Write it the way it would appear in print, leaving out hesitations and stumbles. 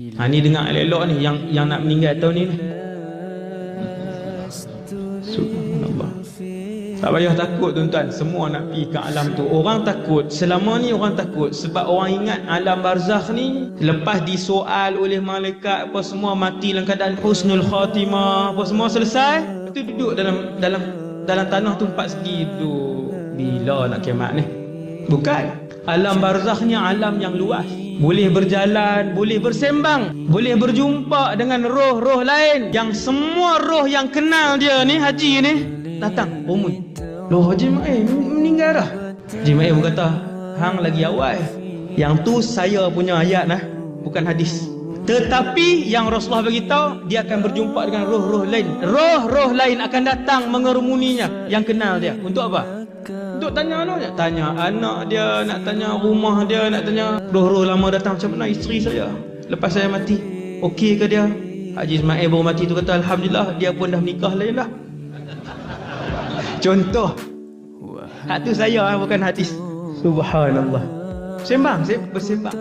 Ni dengar elok ni yang nak meninggal tahun ni. Subhanallah. Tak payah takut tuan-tuan, semua nak pergi ke alam tu. Orang takut, selama ni orang takut sebab orang ingat alam barzakh ni lepas disoal oleh malaikat apa semua, mati dalam keadaan husnul khatimah, apa semua selesai, lepas tu duduk dalam tanah tu 4 segi tu. Bila nak kiamat ni? Bukan. Alam barzakhnya alam yang luas. Boleh berjalan, boleh bersembang, boleh berjumpa dengan roh-roh lain. Yang semua roh yang kenal dia ni, haji ni, datang rumun. Loh, Haji Ma'in meninggal dah. Haji Ma'in pun kata, hang lagi awal. Yang tu saya punya ayat lah, bukan hadis. Tetapi yang Rasulullah beritahu, dia akan berjumpa dengan roh-roh lain. Roh-roh lain akan datang mengerumuninya, yang kenal dia. Untuk apa? Untuk tanya anak dia, tanya anak dia, nak tanya rumah dia, nak tanya roh-roh lama datang, macam mana isteri saya lepas saya mati, okey ke dia? Haji Ismail baru mati tu kata alhamdulillah, dia pun dah menikah lain dah. Contoh. Hak tu saya bukan hadis. Subhanallah. Sembang, saya bersembang.